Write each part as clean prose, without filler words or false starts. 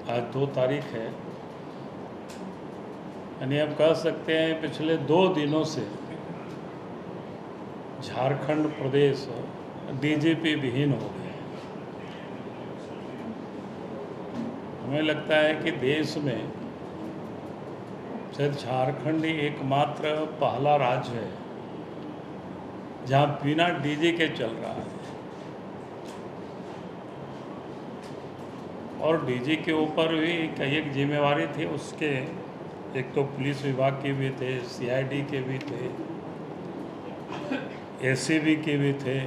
आज 2 तारीख है, यानी आप कह सकते हैं पिछले 2 दिनों से झारखंड प्रदेश डीजीपी विहीन हो गए हैं। हमें लगता है कि देश में शायद झारखंड ही एकमात्र पहला राज्य है जहाँ बिना डीजी के चल रहा है। और डीजी के ऊपर भी एक जिम्मेवारी थी उसके, एक तो पुलिस विभाग के भी थे, सीआईडी के भी थे, एसीबी के भी थे।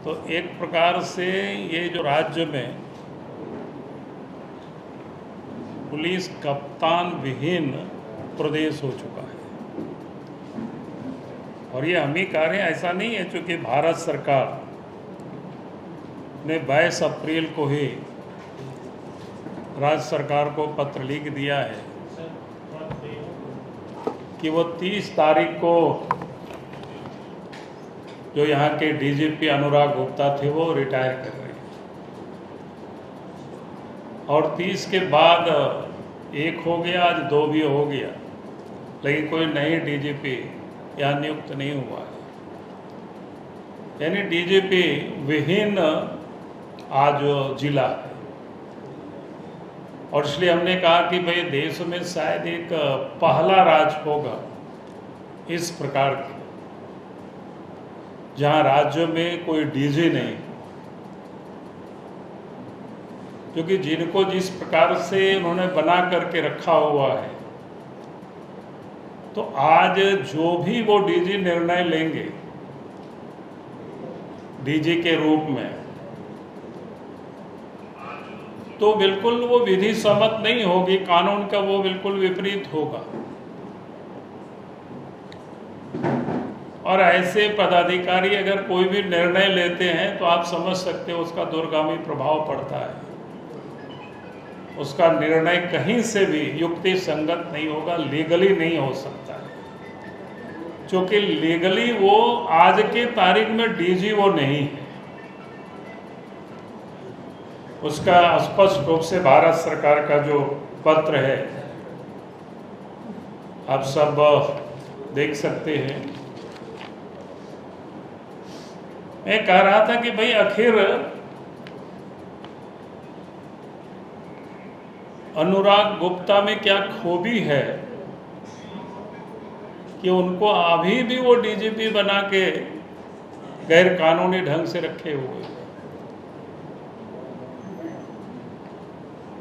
तो एक प्रकार से ये जो राज्य में पुलिस कप्तान विहीन प्रदेश हो चुका है। और ये हम ही कह रहे हैं, ऐसा नहीं है, चूँकि भारत सरकार ने 22 अप्रैल को ही राज्य सरकार को पत्र लिख दिया है कि वो 30 तारीख को जो यहाँ के डीजीपी अनुराग गुप्ता थे वो रिटायर कर रहे हैं, और 30 के बाद 1 हो गया, आज 2 भी हो गया, लेकिन कोई नई डीजीपी यहाँ नियुक्त नहीं हुआ है। यानी डीजीपी विहीन आज जिला है। और इसलिए हमने कहा कि भाई देश में शायद एक पहला राज्य होगा इस प्रकार के, जहां राज्य में कोई डीजी नहीं, क्योंकि जिनको जिस प्रकार से उन्होंने बना करके रखा हुआ है, तो आज जो भी वो डीजी निर्णय लेंगे डीजी के रूप में, तो बिल्कुल वो विधि सम्मत नहीं होगी, कानून का वो बिल्कुल विपरीत होगा। और ऐसे पदाधिकारी अगर कोई भी निर्णय लेते हैं तो आप समझ सकते हो उसका दूरगामी प्रभाव पड़ता है। उसका निर्णय कहीं से भी युक्ति संगत नहीं होगा, लीगली नहीं हो सकता है, क्योंकि लीगली वो आज के तारीख में डीजी वो नहीं है। उसका स्पष्ट रूप से भारत सरकार का जो पत्र है आप सब देख सकते हैं। मैं कह रहा था कि भाई आखिर अनुराग गुप्ता में क्या खूबी है कि उनको अभी भी वो डीजीपी बना के गैर कानूनी ढंग से रखे हुए हैं।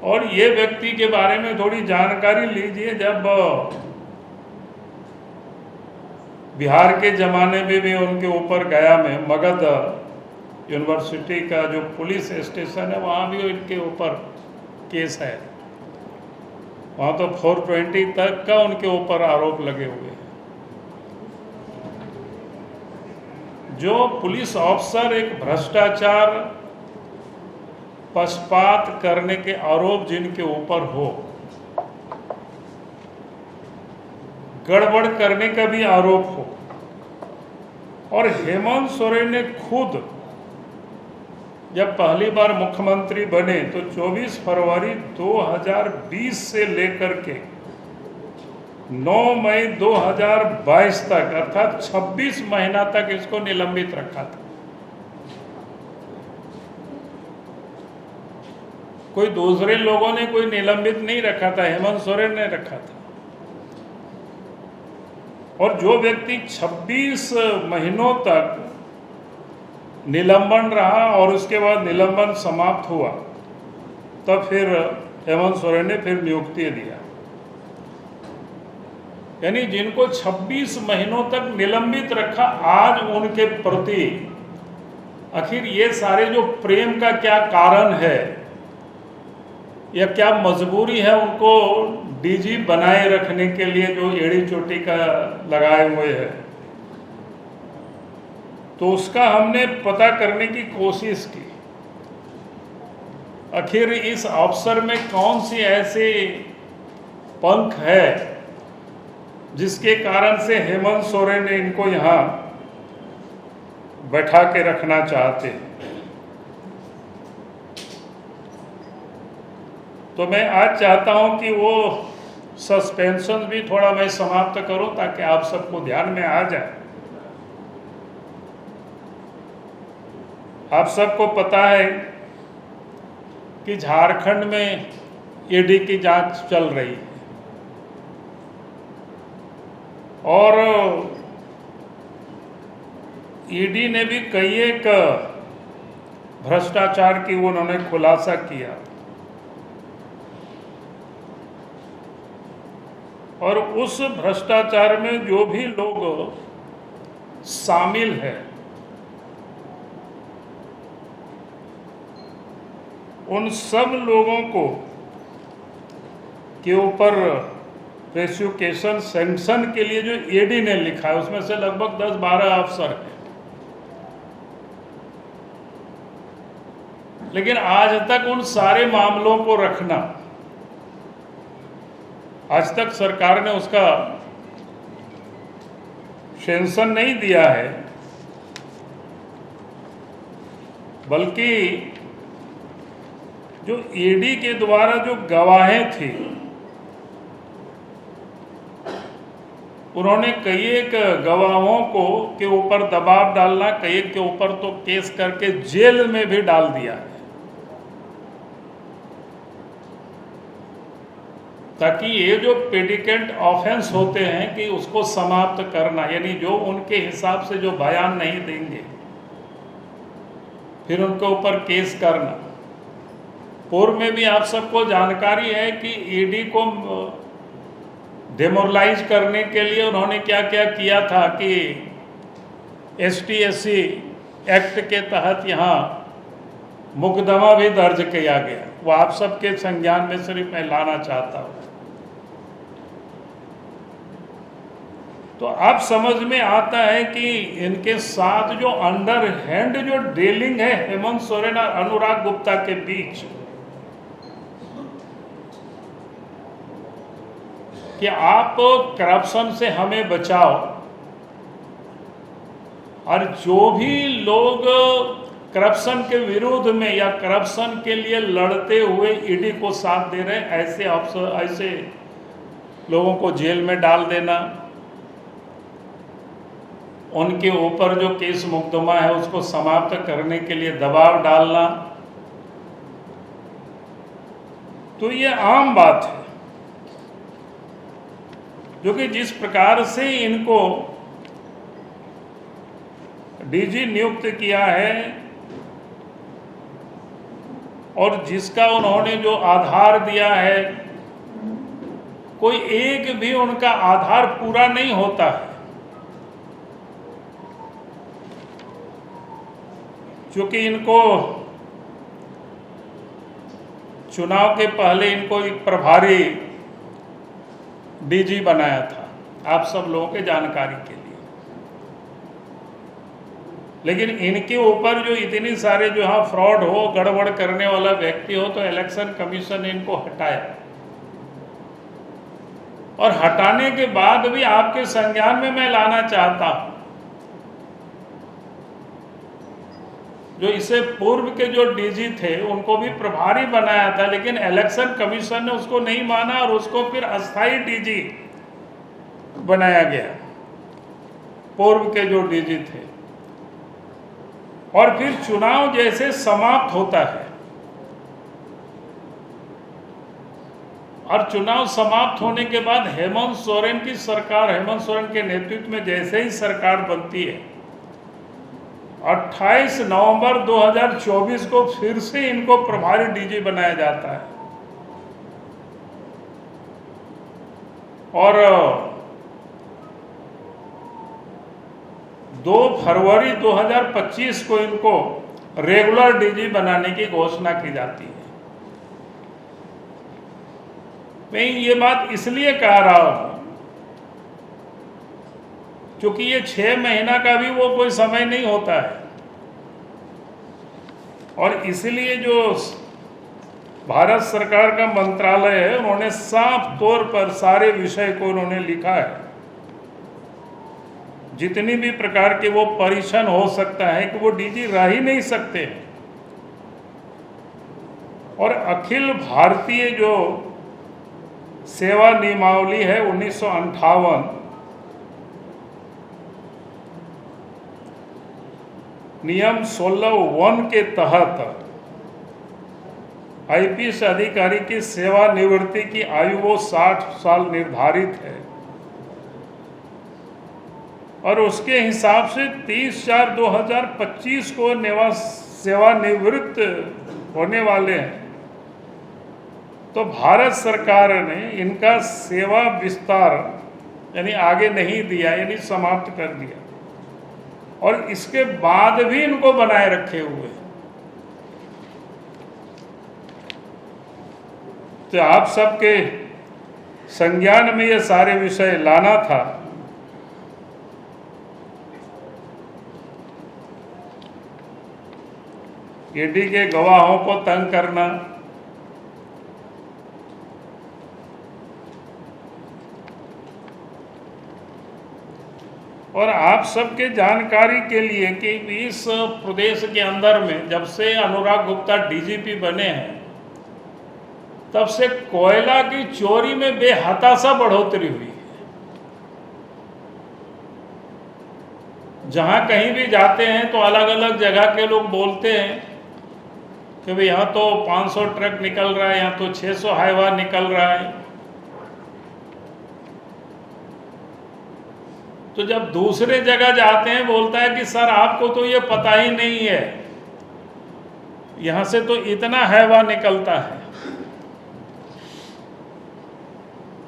और ये व्यक्ति के बारे में थोड़ी जानकारी लीजिए। जब बिहार के ज़माने में भी उनके ऊपर गया में मगध यूनिवर्सिटी का जो पुलिस स्टेशन है, वहाँ भी इनके ऊपर केस है। वहाँ तो 420 तक का उनके ऊपर आरोप लगे हुए हैं। जो पुलिस अफसर एक भ्रष्टाचार पक्षपात करने के आरोप जिनके ऊपर हो, गड़बड़ करने का भी आरोप हो, और हेमंत सोरेन ने खुद जब पहली बार मुख्यमंत्री बने तो 24 फरवरी 2020 से लेकर के 9 मई 2022 तक, अर्थात 26 महीना तक इसको निलंबित रखा था। कोई दूसरे लोगों ने कोई निलंबित नहीं रखा था, हेमंत सोरेन ने रखा था। और जो व्यक्ति 26 महीनों तक निलंबन रहा और उसके बाद निलंबन समाप्त हुआ, तब फिर हेमंत सोरेन ने फिर नियुक्ति दिया। यानी जिनको 26 महीनों तक निलंबित रखा, आज उनके प्रति आखिर ये सारे जो प्रेम का क्या कारण है या क्या मजबूरी है उनको डीजी बनाए रखने के लिए, जो एड़ी चोटी का लगाए हुए है, तो उसका हमने पता करने की कोशिश की। आखिर इस अवसर में कौन सी ऐसे पंख है जिसके कारण से हेमंत सोरेन ने इनको यहाँ बैठा के रखना चाहते हैं। तो मैं आज चाहता हूं कि वो सस्पेंशन भी थोड़ा मैं समाप्त करूं ताकि आप सबको ध्यान में आ जाए। आप सबको पता है कि झारखंड में ईडी की जांच चल रही है और ईडी ने भी कई एक भ्रष्टाचार की उन्होंने खुलासा किया और उस भ्रष्टाचार में जो भी लोग शामिल हैं उन सब लोगों को के ऊपर प्रोसिक्यूशन सैंक्शन के लिए जो ईडी ने लिखा है उसमें से लगभग 10-12 अफसर हैं। लेकिन आज तक उन सारे मामलों को रखना, आज तक सरकार ने उसका सैंक्शन नहीं दिया है, बल्कि जो ईडी के द्वारा जो गवाहें थी उन्होंने कई एक गवाहों को के ऊपर दबाव डालना, कई एक के ऊपर तो केस करके जेल में भी डाल दिया है ताकि ये जो पेडिकेंट ऑफेंस होते हैं कि उसको समाप्त करना, यानी जो उनके हिसाब से जो बयान नहीं देंगे फिर उनके ऊपर केस करना। पूर्व में भी आप सबको जानकारी है कि ईडी को डेमोरलाइज करने के लिए उन्होंने क्या क्या किया था कि ST/SC एक्ट के तहत यहाँ मुकदमा भी दर्ज किया गया। वो आप सबके संज्ञान में सिर्फ मैं लाना चाहता हूँ। तो अब समझ में आता है कि इनके साथ जो अंडर हैंड जो डीलिंग है हेमंत सोरेन और अनुराग गुप्ता के बीच, कि आप करप्शन से हमें बचाओ और जो भी लोग करप्शन के विरोध में या करप्शन के लिए लड़ते हुए ईडी को साथ दे रहे हैं ऐसे अफसर, ऐसे लोगों को जेल में डाल देना, उनके ऊपर जो केस मुकदमा है उसको समाप्त करने के लिए दबाव डालना, तो ये आम बात है। जो कि जिस प्रकार से इनको डीजी नियुक्त किया है और जिसका उन्होंने जो आधार दिया है, कोई एक भी उनका आधार पूरा नहीं होता है। क्योंकि इनको चुनाव के पहले इनको एक प्रभारी डीजी बनाया था, आप सब लोगों के जानकारी के लिए। लेकिन इनके ऊपर जो इतनी सारे जो यहाँ फ्रॉड हो, गड़बड़ करने वाला व्यक्ति हो, तो इलेक्शन कमीशन ने इनको हटाया और हटाने के बाद भी आपके संज्ञान में मैं लाना चाहता हूं, जो इससे पूर्व के जो डीजी थे उनको भी प्रभारी बनाया था, लेकिन इलेक्शन कमीशन ने उसको नहीं माना और उसको फिर अस्थाई डीजी बनाया गया, पूर्व के जो डीजी थे। और फिर चुनाव जैसे समाप्त होता है और चुनाव समाप्त होने के बाद हेमंत सोरेन की सरकार, हेमंत सोरेन के नेतृत्व में जैसे ही सरकार बनती है, 28 नवंबर 2024 को फिर से इनको प्रभारी डीजी बनाया जाता है और 2 फरवरी 2025 को इनको रेगुलर डीजी बनाने की घोषणा की जाती है। मैं ये बात इसलिए कह रहा हूं क्योंकि ये 6 महीना का भी वो कोई समय नहीं होता है और इसलिए जो भारत सरकार का मंत्रालय है उन्होंने साफ तौर पर सारे विषय को उन्होंने लिखा है। जितनी भी प्रकार के वो परीक्षण हो सकता है कि वो डीजी रह ही नहीं सकते, और अखिल भारतीय जो सेवा नियमावली है 1958, नियम 16(1) के तहत आईपीएस अधिकारी की सेवानिवृत्ति की आयु वो 60 साल निर्धारित है और उसके हिसाब से 30/4/2025 को सेवानिवृत्त होने वाले हैं। तो भारत सरकार ने इनका सेवा विस्तार यानी आगे नहीं दिया, यानी समाप्त कर दिया और इसके बाद भी इनको बनाए रखे हुए हैं। तो आप सबके संज्ञान में ये सारे विषय लाना था। ईडी के गवाहों को तंग करना, और आप सबके जानकारी के लिए कि इस प्रदेश के अंदर में जब से अनुराग गुप्ता डीजीपी बने हैं तब से कोयला की चोरी में बेहताशा बढ़ोतरी हुई है। जहां कहीं भी जाते हैं तो अलग अलग जगह के लोग बोलते हैं कि भाई यहाँ तो 500 ट्रक निकल रहा है, यहाँ तो 600 हाईवा निकल रहा है। तो जब दूसरे जगह जाते हैं बोलता है कि सर आपको तो ये पता ही नहीं है, यहाँ से तो इतना हाईवा निकलता है।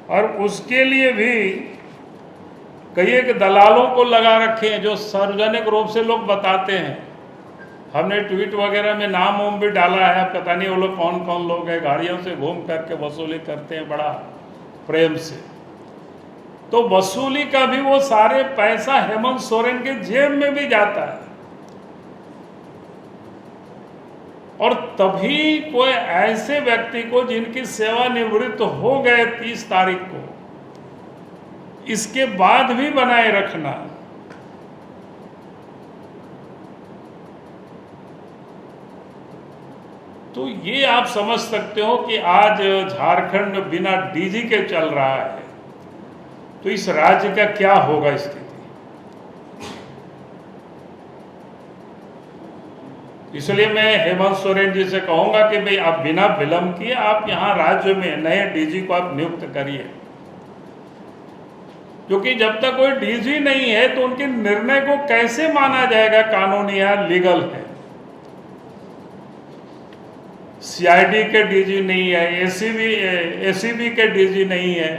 और उसके लिए भी कई एक दलालों को लगा रखे हैं जो सार्वजनिक रूप से लोग बताते हैं। हमने ट्वीट वगैरह में नाम वाम भी डाला है, पता नहीं वो लोग कौन कौन लोग हैं, गाड़ियों से घूम करके वसूली करते हैं बड़ा प्रेम से। तो वसूली का भी वो सारे पैसा हेमंत सोरेन के जेब में भी जाता है। और तभी कोई ऐसे व्यक्ति को जिनकी सेवानिवृत्त हो गए 30 तारीख को, इसके बाद भी बनाए रखना, तो ये आप समझ सकते हो कि आज झारखंड बिना डीजी के चल रहा है तो इस राज्य का क्या होगा स्थिति। इसलिए मैं हेमंत सोरेन जी से कहूंगा कि भाई आप बिना विलंब किए आप यहां राज्य में नए डीजी को आप नियुक्त करिए, क्योंकि जब तक कोई डीजी नहीं है तो उनके निर्णय को कैसे माना जाएगा कानूनी या लीगल है। सीआईडी के डीजी नहीं है, एसीबी के डीजी नहीं है,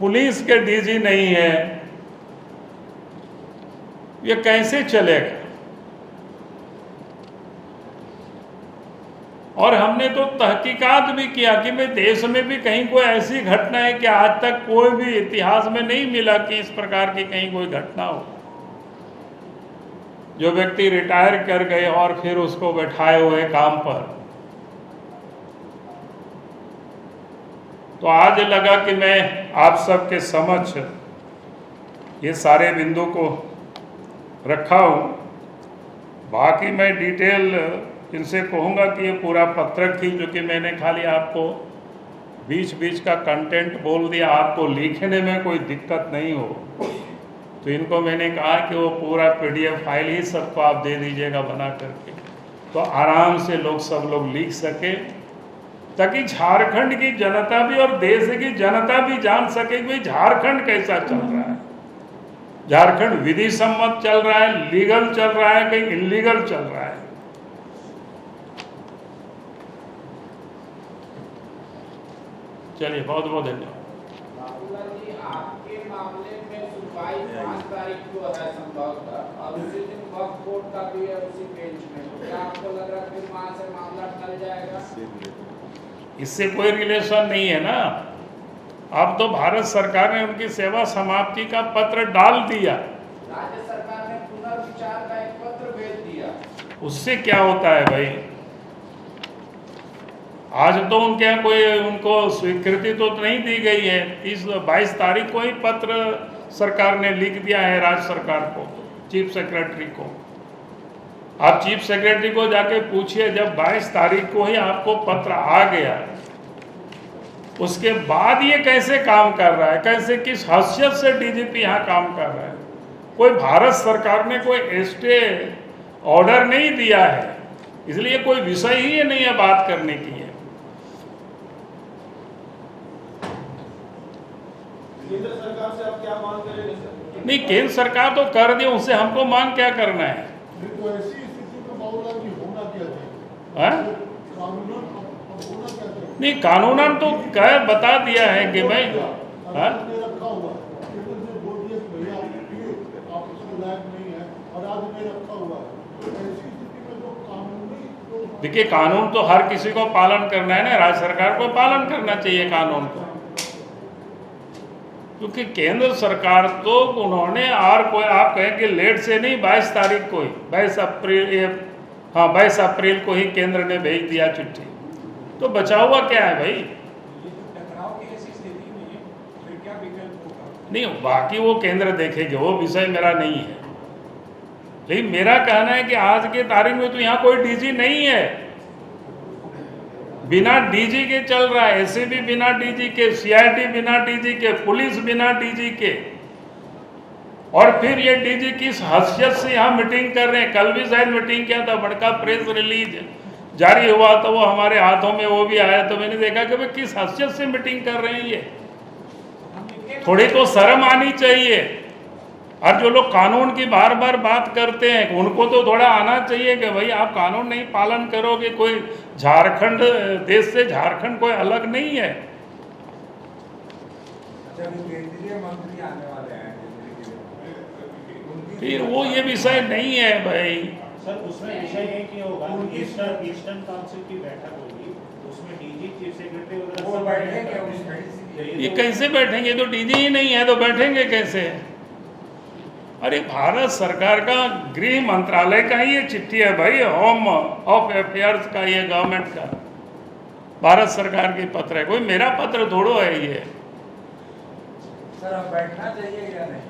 पुलिस के डीजी नहीं है, ये कैसे चलेगा। और हमने तो तहकीकात भी किया कि भाई देश में भी कहीं कोई ऐसी घटना है कि आज तक कोई भी इतिहास में नहीं मिला कि इस प्रकार की कहीं कोई घटना हो, जो व्यक्ति रिटायर कर गए और फिर उसको बैठाए हुए काम पर। तो आज लगा कि मैं आप सबके समक्ष ये सारे बिंदु को रखा हूँ। बाकी मैं डिटेल इनसे कहूँगा कि ये पूरा पत्रक थी, जो कि मैंने खाली आपको बीच बीच का कंटेंट बोल दिया, आपको लिखने में कोई दिक्कत नहीं हो। तो इनको मैंने कहा कि वो पूरा पीडीएफ फाइल ही सबको आप दे दीजिएगा बना करके, तो आराम से लोग सब लोग लिख सके, ताकि झारखंड की जनता भी और देश की जनता भी जान सके कि भाई झारखंड कैसा चल रहा है। झारखंड विधि सम्मत चल रहा है, लीगल चल रहा है, कहीं इलीगल चल रहा है। चलिए, बहुत बहुत धन्यवाद। बाबूलाल जी, आपके मामले में सुनवाई 5 तारीख को है संभवतः, और उसी दिन वक्फ बोर्ड का भी है उसी बेंच में। तो क्या आपको लग रहा है फिर वहां से मामला टल जाएगा? इससे कोई रिलेशन नहीं है ना। अब तो भारत सरकार ने उनकी सेवा समाप्ति का पत्र डाल दिया, राज्य सरकार ने पुनर्विचार का एक पत्र भेज दिया। उससे क्या होता है भाई? आज तो उनके यहाँ कोई उनको स्वीकृति तो नहीं दी गई है। 22 तारीख को ही पत्र सरकार ने लिख दिया है राज्य सरकार को, चीफ सेक्रेटरी को। आप चीफ सेक्रेटरी को जाके पूछिए, जब 22 तारीख को ही आपको पत्र आ गया, उसके बाद ये कैसे काम कर रहा है, कैसे किस हैसियत से डीजीपी यहाँ काम कर रहा है? कोई भारत सरकार ने कोई स्टे ऑर्डर नहीं दिया है, इसलिए कोई विषय ही नहीं है बात करने की है। केंद्र सरकार से आप क्या मांग करेंगे सर? नहीं, केंद्र सरकार तो कर दी, उससे हमको मांग क्या करना है? तो ऐसी स्थिति में बाबूलाल जी होना क्या चाहिए? हाँ? कानूनन अब होना क्या चाहिए? नहीं, कानूनन तो कह बता दिया है कि भाई हाँ? ने रखा हुआ है, केंद्र से बोल दिया कि भैया आप उसके लायक नहीं है और आज में रखा हुआ है। तो ऐसी स्थिति में तो कानूनी तो देखिए, कानून तो हर किसी को पालन करना है ना, राज्य सरकार को पालन करना चाहिए कानून को, क्योंकि केंद्र सरकार तो उन्होंने, और कोई आप कहें कि लेट से नहीं, 22 तारीख को ही, 22 अप्रैल को ही केंद्र ने भेज दिया चिट्ठी, तो बचा हुआ क्या है भाई? टकराव की ऐसी स्थिति में फिर क्या विकल्प होगा? नहीं, बाकी वो केंद्र देखेंगे, वो विषय मेरा नहीं है। लेकिन मेरा कहना है कि आज के तारीख में तो यहाँ कोई डीजी नहीं है, बिना डीजी के चल रहा है, एसीबी बिना डीजी के, सीआईडी बिना डीजी के, पुलिस बिना डीजी के, और फिर ये डीजी किस हैसियत से यहाँ मीटिंग कर रहे हैं? कल भी शायद मीटिंग किया था, बड़का प्रेस रिलीज जारी हुआ तो वो हमारे हाथों में वो भी आया, तो मैंने देखा कि भाई किस हैसियत से मीटिंग कर रहे हैं ये? थोड़ी तो शर्म आनी चाहिए। और जो लोग कानून की बार बार बात करते हैं, उनको तो थोड़ा आना चाहिए कि भाई आप कानून नहीं पालन करोगे, कोई झारखंड देश से झारखंड कोई अलग नहीं है। केंद्रीय मंत्री आने वाले हैं, फिर वो ये विषय नहीं है भाई। सर, उसमें विषय ये कि होगा ईस्टर्न काउंसिल की बैठक होगी, उसमें डीजी, चीफ सेक्रेटरी वगैरह वो सब बैठेंगे बैठेंगे। ये कैसे बैठेंगे? तो डीजी ही नहीं है तो बैठेंगे कैसे? अरे भारत सरकार का गृह मंत्रालय का ही ये चिट्ठी है भाई, होम ऑफ अफेयर्स का, ये गवर्नमेंट का भारत सरकार की पत्र है, कोई मेरा पत्र थोड़ो है ये। सर, अब बैठना चाहिए या नहीं?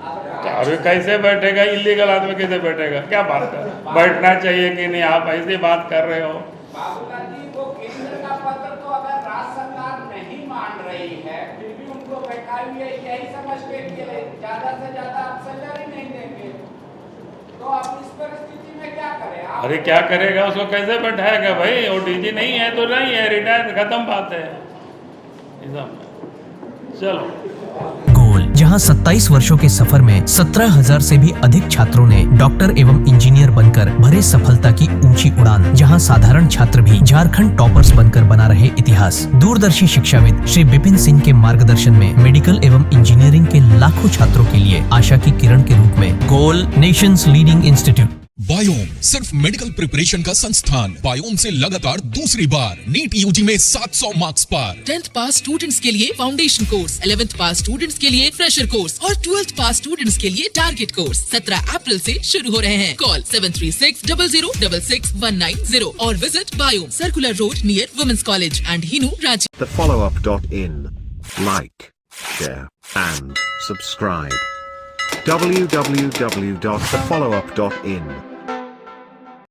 अरे कैसे बैठेगा? इलीगल आदमी कैसे बैठेगा? क्या बात कर, बैठना चाहिए कि नहीं? आप ऐसे बात कर रहे हो। बाबूलाल जी, वो केंद्र का पत्र तो अगर राज्य सरकार नहीं मान रही है, फिर भी उनको बैठाई हुई है, यही समझ के ज्यादा से ज्यादा आप सैलरी नहीं देंगे, तो आप इस परिस्थिति में क्या करें? अरे क्या करेगा? उसको कैसे बैठाएगा भाई? वो डीजी नहीं है तो नहीं है, रिटायर, खत्म बात है। चलो, गोल, जहां 27 वर्षों के सफर में 17,000 से भी अधिक छात्रों ने डॉक्टर एवं इंजीनियर बनकर भरे सफलता की ऊंची उड़ान, जहां साधारण छात्र भी झारखंड टॉपर्स बनकर बना रहे इतिहास। दूरदर्शी शिक्षाविद श्री विपिन सिंह के मार्गदर्शन में मेडिकल एवं इंजीनियरिंग के लाखों छात्रों के लिए आशा की किरण के रूप में गोल, नेशंस लीडिंग इंस्टीट्यूट। बायोम सिर्फ मेडिकल प्रिपरेशन का संस्थान। बायोम से लगातार दूसरी बार नीट यूजी में 700 मार्क्स पर। 10th पास स्टूडेंट्स के लिए फाउंडेशन कोर्स, 11th पास स्टूडेंट्स के लिए फ्रेशर कोर्स और 12th पास स्टूडेंट्स के लिए टारगेट कोर्स 17 अप्रैल से शुरू हो रहे हैं। कॉल 7360066190 और visit Biome, circular road near women's college and Hinoo, Ranchi. thefollowup.in. Like, share and subscribe. www.thefollowup.in